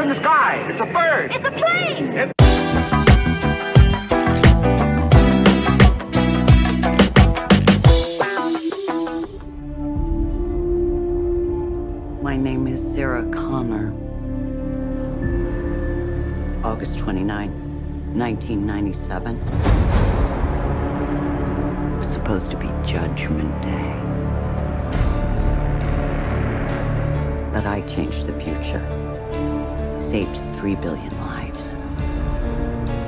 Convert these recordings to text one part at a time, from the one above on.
in the sky. It's a bird. It's a plane! My name is Sarah Connor. August 29, 1997. It was supposed to be Judgment Day. But I changed the future. Saved 3 billion lives.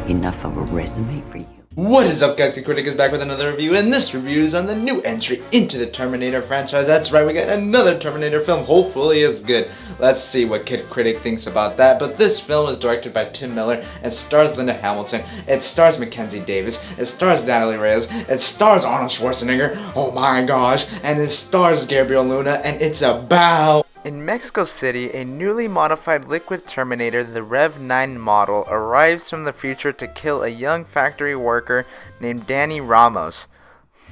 Enough of a resume for you. What is up, guys? Kid Critic is back with another review, and this review is on the new entry into the Terminator franchise. That's right, we got another Terminator film. Hopefully it's good. Let's see what Kid Critic thinks about that. But this film is directed by Tim Miller and stars Linda Hamilton. It stars Mackenzie Davis. It stars Natalie Reyes. It stars Arnold Schwarzenegger. Oh my gosh. And it stars Gabriel Luna, and it's about... In Mexico City, a newly modified liquid Terminator, the Rev 9 model, arrives from the future to kill a young factory worker named Danny Ramos.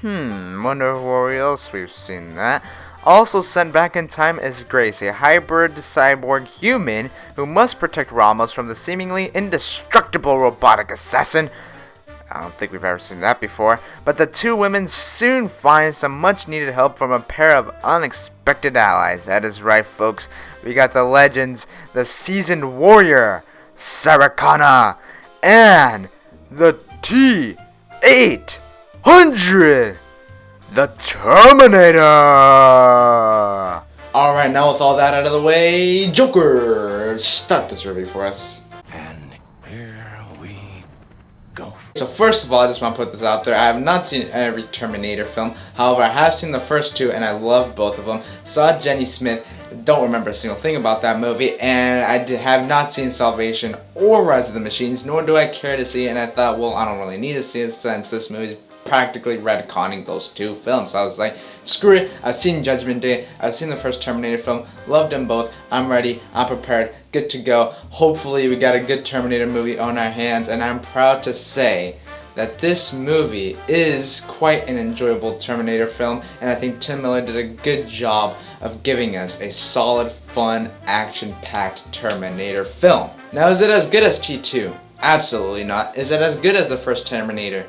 Wonder where else we've seen that. Also sent back in time is Grace, a hybrid cyborg human who must protect Ramos from the seemingly indestructible robotic assassin. I don't think we've ever seen that before, but the two women soon find some much needed help from a pair of unexpected allies. That is right, folks. We got the legends, the seasoned warrior, Sarah Connor, and the T-800, the Terminator. Alright, now with all that out of the way, Joker, start this review for us. And here we go. So first of all, I just want to put this out there. I have not seen every Terminator film. However, I have seen the first two, and I loved both of them. Saw Jenny Smith. Don't remember a single thing about that movie. And I have not seen Salvation or Rise of the Machines, nor do I care to see it. And I thought, well, I don't really need to see it since this movie is practically retconning those two films. So I was like, screw it. I've seen Judgment Day. I've seen the first Terminator film. Loved them both. I'm ready. I'm prepared. Good to go. Hopefully we got a good Terminator movie on our hands. And I'm proud to say that this movie is quite an enjoyable Terminator film. And I think Tim Miller did a good job of giving us a solid, fun, action-packed Terminator film. Now, is it as good as T2? Absolutely not. Is it as good as the first Terminator?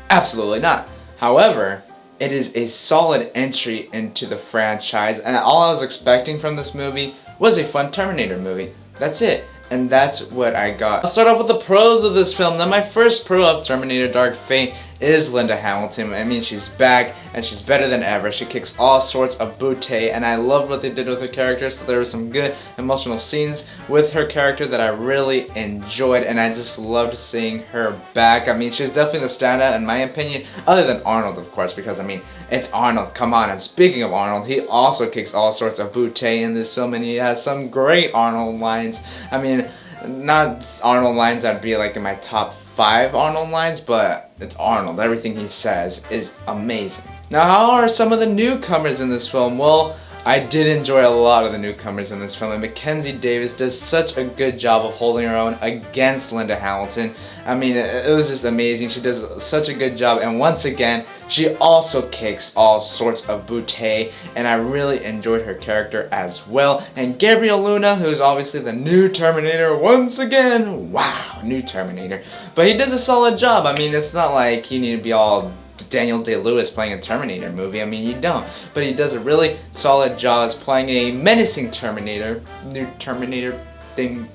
Absolutely not. However, it is a solid entry into the franchise, and all I was expecting from this movie was a fun Terminator movie. That's it. And that's what I got. I'll start off with the pros of this film. Now, my first pro of Terminator Dark Fate is Linda Hamilton. I mean, she's back, and she's better than ever. She kicks all sorts of booty, and I loved what they did with her character, so there were some good emotional scenes with her character that I really enjoyed, and I just loved seeing her back. I mean, she's definitely the standout in my opinion, other than Arnold, of course, because, I mean, it's Arnold, come on. And speaking of Arnold, he also kicks all sorts of booty in this film, and he has some great Arnold lines. I mean, not Arnold lines that'd be like in my top 5 Arnold lines, but it's Arnold. Everything he says is amazing. Now, how are some of the newcomers in this film? Well, I did enjoy a lot of the newcomers in this film, and Mackenzie Davis does such a good job of holding her own against Linda Hamilton. I mean, it was just amazing. She does such a good job, and once again, she also kicks all sorts of booty, and I really enjoyed her character as well. And Gabriel Luna, who's obviously the new Terminator once again. Wow, new Terminator. But he does a solid job. I mean, it's not like you need to be all Daniel Day-Lewis playing a Terminator movie. I mean, you don't. But he does a really solid job as playing a menacing Terminator. New Terminator thing.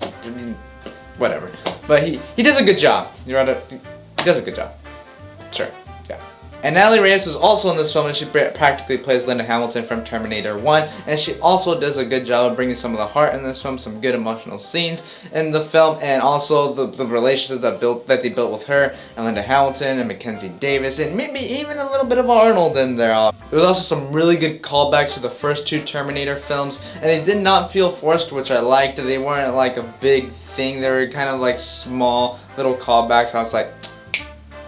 Whatever. But he does a good job. He does a good job. Sure. Yeah. And Natalie Reyes was also in this film, and she practically plays Linda Hamilton from Terminator 1, and she also does a good job of bringing some of the heart in this film, some good emotional scenes in the film, and also the relationships that they built with her and Linda Hamilton and Mackenzie Davis, and maybe even a little bit of Arnold in there. There was also some really good callbacks to the first two Terminator films, and they did not feel forced, which I liked. They weren't like a big thing. They were kind of like small little callbacks. I was like,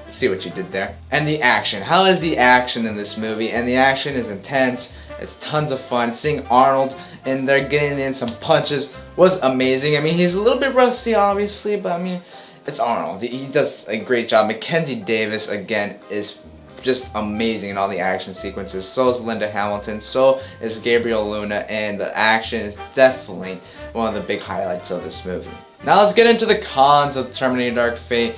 see what you did there. And the action. How is the action in this movie? And the action is intense. It's tons of fun. Seeing Arnold in there getting in some punches was amazing. I mean, he's a little bit rusty, obviously, but I mean, it's Arnold. He does a great job. Mackenzie Davis, again, is just amazing in all the action sequences. So is Linda Hamilton, so is Gabriel Luna, and the action is definitely one of the big highlights of this movie. Now let's get into the cons of Terminator Dark Fate.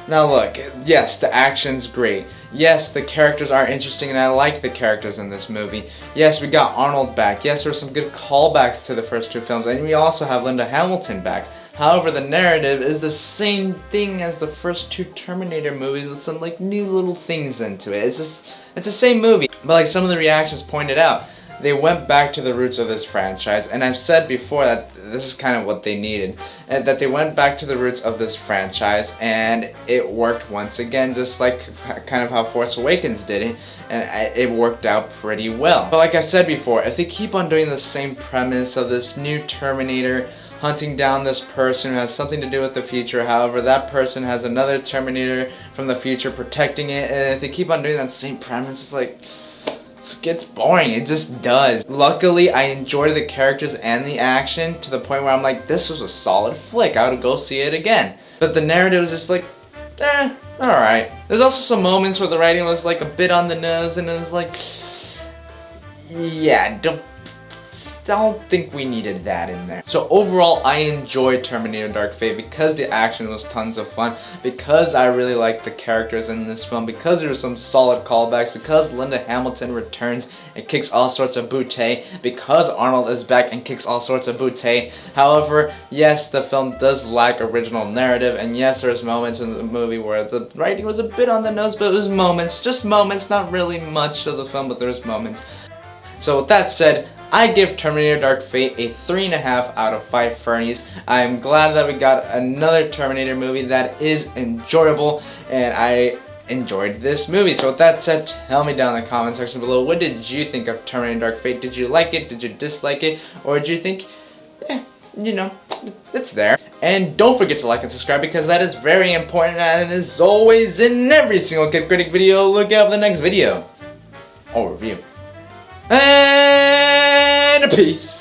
Now look, yes, the action's great. Yes, the characters are interesting and I like the characters in this movie. Yes, we got Arnold back. Yes, there were some good callbacks to the first two films, and we also have Linda Hamilton back. However, the narrative is the same thing as the first two Terminator movies with some like new little things into it. It's the same movie. But like some of the reactions pointed out, they went back to the roots of this franchise, and I've said before that this is kind of what they needed, and that they went back to the roots of this franchise, and it worked once again, just like kind of how Force Awakens did it, and it worked out pretty well. But like I've said before, if they keep on doing the same premise of this new Terminator hunting down this person who has something to do with the future, however that person has another Terminator from the future protecting it, and if they keep on doing that same premise, it's like, it gets boring. It just does. Luckily, I enjoyed the characters and the action to the point where I'm like, this was a solid flick. I would go see it again. But the narrative was just like, alright. There's also some moments where the writing was like a bit on the nose, and it was like, yeah, don't think we needed that in there. So overall, I enjoyed Terminator Dark Fate because the action was tons of fun, because I really liked the characters in this film, because there were some solid callbacks, because Linda Hamilton returns and kicks all sorts of booty, because Arnold is back and kicks all sorts of booty. However, yes, the film does lack original narrative, and yes, there's moments in the movie where the writing was a bit on the nose, but it was moments, just moments, not really much of the film, but there's moments. So with that said, I give Terminator Dark Fate a 3.5 out of 5 Fernies. I am glad that we got another Terminator movie that is enjoyable, and I enjoyed this movie. So with that said, tell me down in the comment section below, what did you think of Terminator Dark Fate? Did you like it? Did you dislike it? Or did you think, you know, it's there? And don't forget to like and subscribe, because that is very important, and as always in every single Kid Critic video, look out for the next video or review. And peace.